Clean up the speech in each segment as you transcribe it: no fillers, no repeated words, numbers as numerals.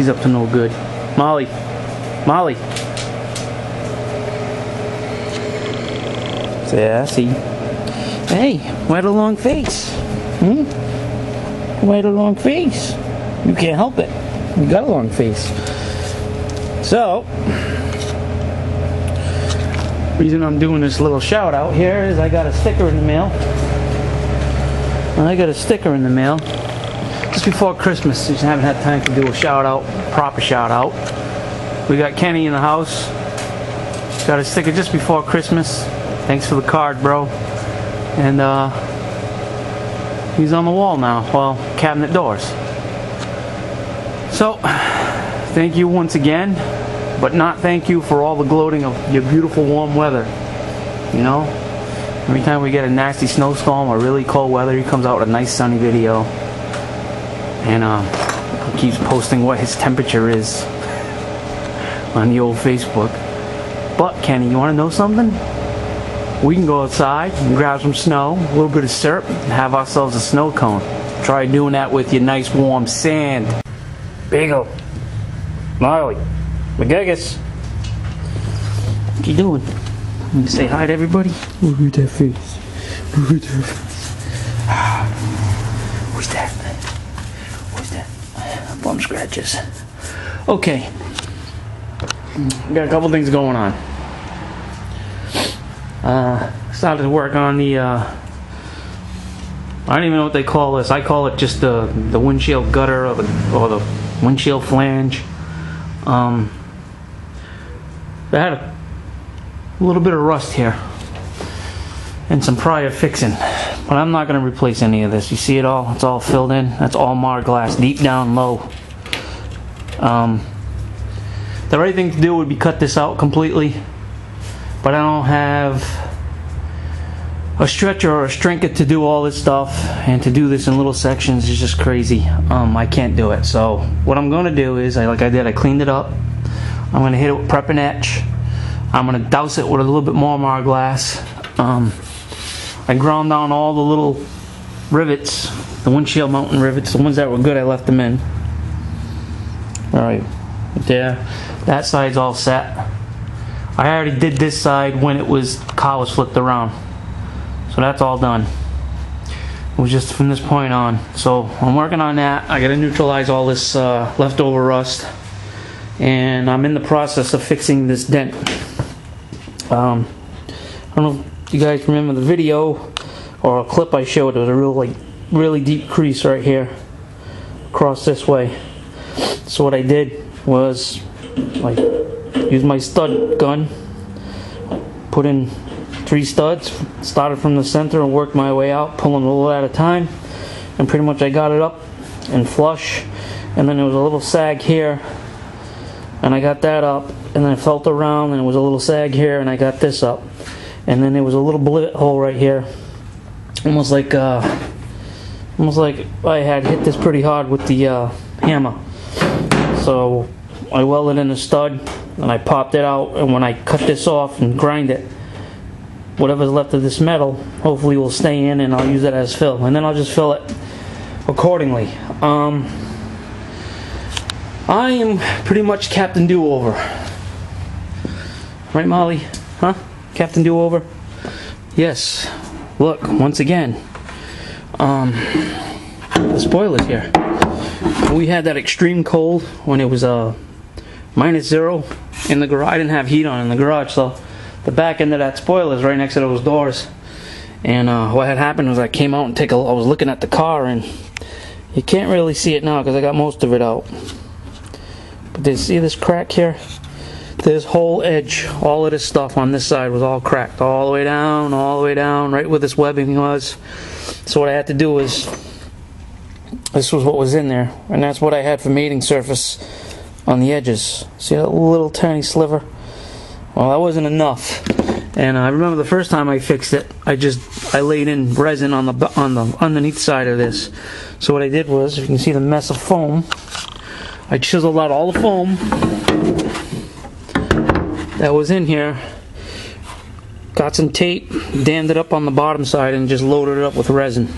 She's up to no good. Molly. Molly. Sassy. Hey, why the long face? Why the long face? You can't help it. You got a long face. So, reason I'm doing this little shout out here is I got a sticker in the mail. Just before Christmas. Just haven't had time to do a shout out, proper shout out. We got Kenny in the house. Got a sticker just before Christmas. Thanks for the card, bro. And he's on the wall now. Well, cabinet doors. So, thank you once again, but not thank you for all the gloating of your beautiful warm weather. You know, every time we get a nasty snowstorm or really cold weather, he comes out with a nice sunny video, and he keeps posting what his temperature is on the old Facebook. But Kenny, you want to know something? We can go outside and grab some snow, a little bit of syrup, and have ourselves a snow cone. Try doing that with your nice warm sand. Bagel. Marley. McGeggus. What you doing? You say hi to everybody? Look at that face. Look at that face. Who's that? Who's that? Bum scratches. Okay. Got a couple things going on. Started to work on the I don't even know what they call this. I call it just the windshield gutter or the windshield flange. I had a little bit of rust here and some prior fixing, but I'm not going to replace any of this. You see it all? It's all filled in. That's all Mar glass, deep down low. The right thing to do would be cut this out completely, but I don't have a stretcher or a strinker to do all this stuff, and to do this in little sections is just crazy. I can't do it. So what I'm going to do is, I cleaned it up. I'm going to hit it with prep and etch. I'm going to douse it with a little bit more Mar glass. I ground down all the little rivets, the windshield mounting rivets, the ones that were good, I left them in. Alright, there. That side's all set. I already did this side when car was flipped around. So that's all done. It was just from this point on. So I'm working on that. I gotta neutralize all this leftover rust. And I'm in the process of fixing this dent. I don't know if you guys remember the video or a clip I showed. There was a really deep crease right here across this way. So what I did was use my stud gun, put in 3 studs, started from the center and worked my way out, pulling a little at a time, and pretty much I got it up and flush. And then there was a little sag here, and I got that up, and then I felt around, and there was a little sag here, and I got this up, and then there was a little bullet hole right here, almost like I had hit this pretty hard with the hammer. So I welded in a stud and I popped it out, and when I cut this off and grind it, whatever's left of this metal hopefully will stay in, and I'll use it as fill, and then I'll just fill it accordingly. I am pretty much Captain Do-Over. Right, Molly? Huh? Captain Do-Over? Yes. Look, once again, the spoilers here. We had that extreme cold when it was -0 in the garage. I didn't have heat on in the garage, so the back end of that spoiler is right next to those doors. And what had happened was I came out and I was looking at the car, and you can't really see it now because I got most of it out. But did you see this crack here? This whole edge, all of this stuff on this side was all cracked, all the way down, right where this webbing was. So what I had to do was, this was what was in there, and that's what I had for mating surface on the edges. See that little tiny sliver? Well, that wasn't enough. And I remember the first time I fixed it, I laid in resin on the underneath side of this. So what I did was, if you can see the mess of foam, I chiseled out all the foam that was in here, got some tape, dammed it up on the bottom side, and just loaded it up with resin.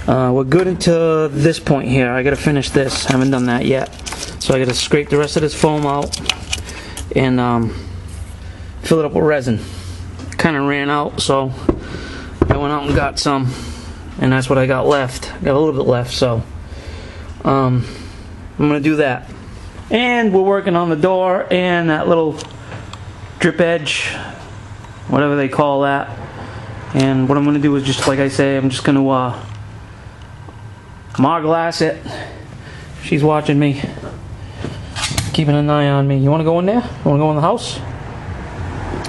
We're good until this point here. I gotta finish this. Haven't done that yet. So I gotta scrape the rest of this foam out and fill it up with resin. Kind of ran out, so I went out and got some, and that's what I got left. I got a little bit left, so I'm gonna do that. And we're working on the door and that little drip edge, whatever they call that. And what I'm gonna do is just like I say, I'm just gonna mar-glass it. She's watching me, keeping an eye on me. You wanna go in there? You wanna go in the house?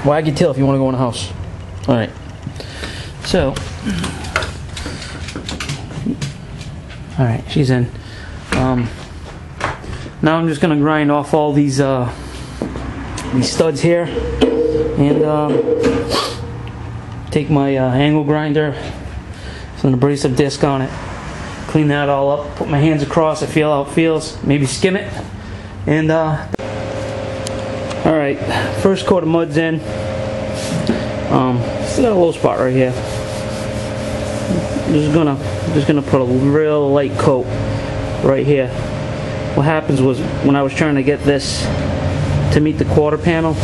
Wag your tail if you wanna go in the house. Alright. So, alright, she's in. Now I'm just gonna grind off all these studs here, and take my angle grinder, some abrasive disc on it, clean that all up, put my hands across it, feel how it feels, maybe skim it, and alright, first coat of mud's in. Still got a little spot right here. Just gonna put a real light coat right here. What happens was, when I was trying to get this to meet the quarter panel,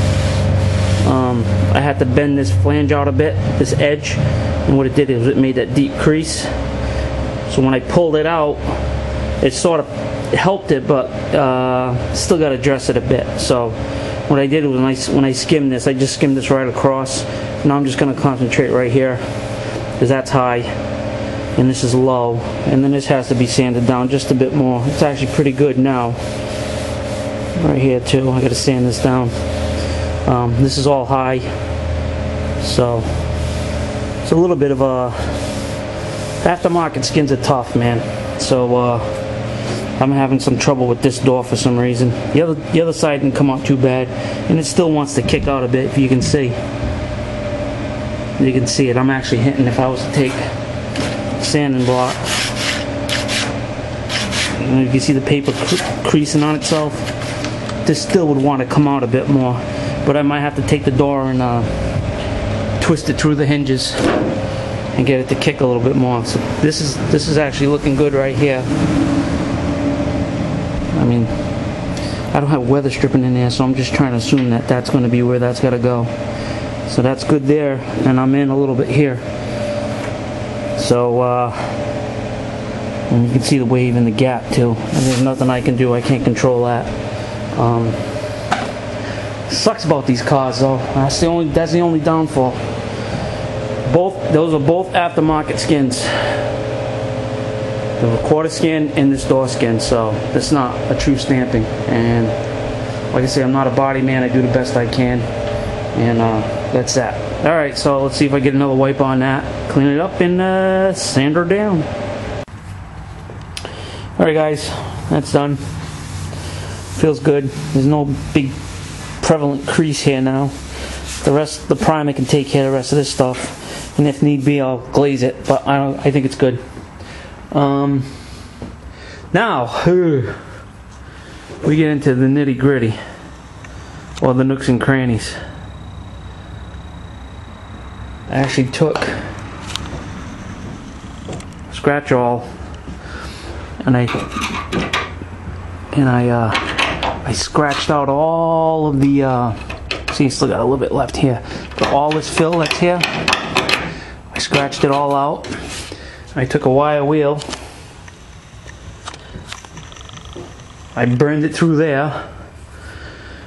I had to bend this flange out a bit, this edge, and what it did is it made that deep crease. So when I pulled it out, it sort of helped it, but still got to dress it a bit. So what I did was, when I skimmed this, I just skimmed this right across. Now I'm just going to concentrate right here, because that's high and this is low, and then this has to be sanded down just a bit more. It's actually pretty good now. Right here too, I got to sand this down. This is all high, so it's a little bit of a aftermarket skins are tough, man. So I'm having some trouble with this door for some reason. The other side didn't come out too bad, and it still wants to kick out a bit. If you can see, it. I'm actually hitting. If I was to take sanding block, and you can see the paper creasing on itself, this still would want to come out a bit more, but I might have to take the door and twist it through the hinges and get it to kick a little bit more. So this is actually looking good right here. I mean, I don't have weather stripping in there, so I'm just trying to assume that that's going to be where that's got to go. So that's good there, and I'm in a little bit here. So, and you can see the wave in the gap too. And there's nothing I can do. I can't control that. Sucks about these cars though. That's the only downfall. Those are both aftermarket skins. The quarter skin and this door skin. So it's not a true stamping. And like I say, I'm not a body man. I do the best I can. And that's that. Alright, so let's see if I get another wipe on that, clean it up, and sand her down. Alright guys, that's done. Feels good. There's no big prevalent crease here now. The primer can take care of the rest of this stuff, and if need be I'll glaze it, but I think it's good. Now we get into the nitty gritty, or the nooks and crannies. I actually took scratch all and I scratched out all of the see, still got a little bit left here, but all this fill that's here, I scratched it all out. I took a wire wheel, I burned it through there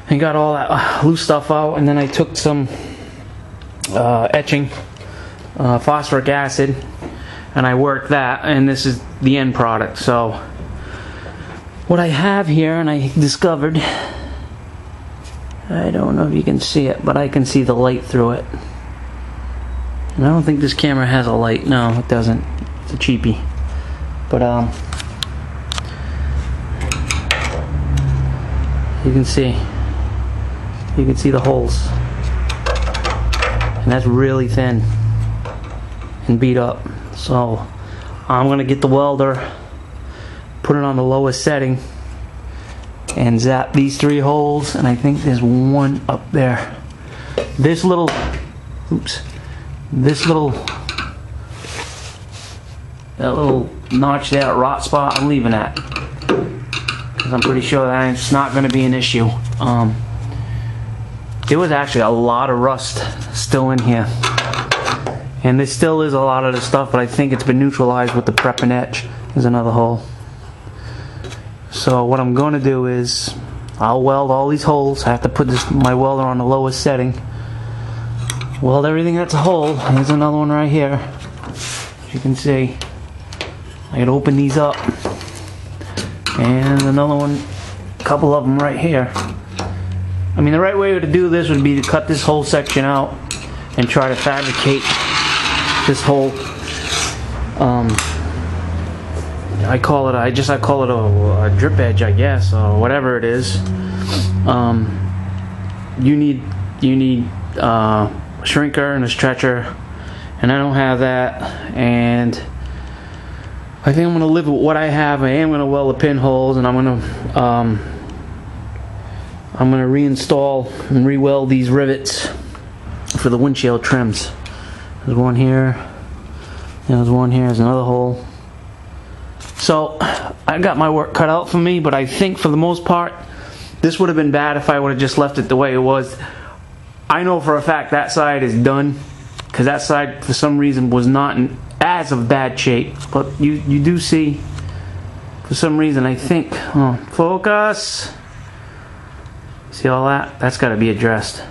and got all that loose stuff out, and then I took some etching phosphoric acid, and I worked that, and this is the end product. So what I have here, and I discovered, I don't know if you can see it, but I can see the light through it, and I don't think this camera has a light. No, it doesn't. It's a cheapie, but you can see the holes. And that's really thin and beat up. So I'm gonna get the welder, put it on the lowest setting, and zap these 3 holes, and I think there's one up there. This little that little notch there, rot spot, I'm leaving that. I'm pretty sure that it's not going to be an issue. There was actually a lot of rust still in here, and there still is a lot of the stuff, but I think it's been neutralized with the prep and etch. There's another hole. So what I'm going to do is I'll weld all these holes. I have to put my welder on the lowest setting. Weld everything that's a hole. There's another one right here. As you can see, I can open these up, and another one, a couple of them right here. I mean, the right way to do this would be to cut this whole section out and try to fabricate this whole, I call it a drip edge, I guess, or whatever it is. You need a shrinker and a stretcher, and I don't have that, and I think I'm going to live with what I have. I am going to weld the pinholes, and I'm going to reinstall and re-weld these rivets for the windshield trims. There's one here, there's one here, there's another hole. So I got my work cut out for me, but I think for the most part this would have been bad if I would have just left it the way it was. I know for a fact that side is done, because that side for some reason was not in as of bad shape. But you do see, for some reason, I think, focus, see all that? That's got to be addressed.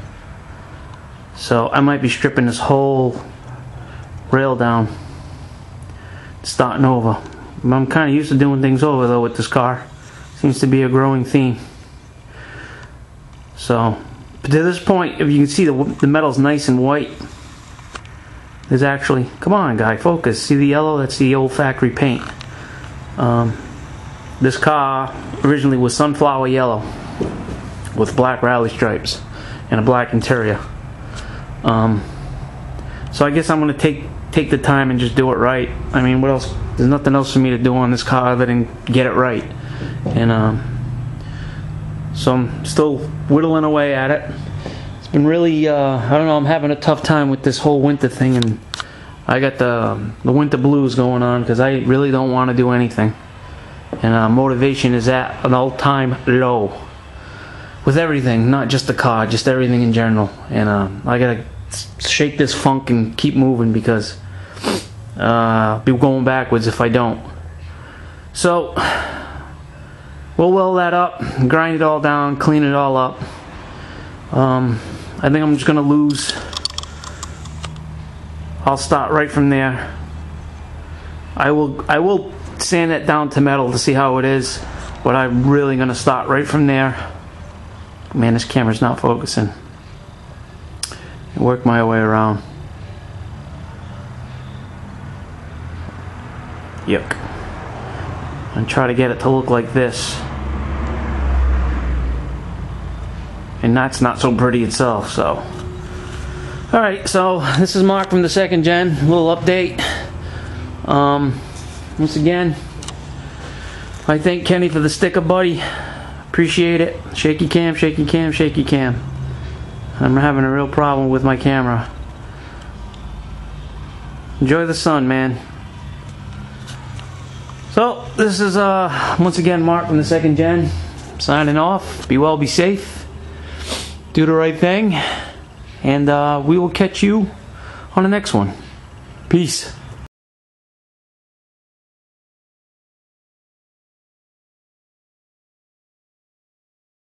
So I might be stripping this whole rail down, starting over. I'm kind of used to doing things over though with this car. Seems to be a growing theme. So, but to this point, if you can see, the metal's nice and white. There's actually, come on guy, focus. See the yellow? That's the old factory paint. This car originally was sunflower yellow with black rally stripes and a black interior. So I guess I'm going to take the time and just do it right. I mean, what else? There's nothing else for me to do on this car other than get it right. And so I'm still whittling away at it. It's been really, I don't know, I'm having a tough time with this whole winter thing, and I got the winter blues going on because I really don't want to do anything. And motivation is at an all-time low with everything, not just the car, just everything in general. And I gotta shake this funk and keep moving, because I'll be going backwards if I don't. So we'll weld that up, grind it all down, clean it all up. I think I'm just gonna lose. I'll start right from there. I will sand it down to metal to see how it is, but I'm really gonna start right from there. Man, this camera's not focusing. And work my way around. Yuck. And try to get it to look like this. And that's not so pretty itself, so. Alright, so this is Mark from the second gen. A little update. Once again, I thank Kenny for the sticker, buddy. Appreciate it. Shaky cam, shaky cam, shaky cam. I'm having a real problem with my camera. Enjoy the sun, man. So, this is once again Mark from the second gen, signing off. Be well, be safe. Do the right thing. And we will catch you on the next one. Peace.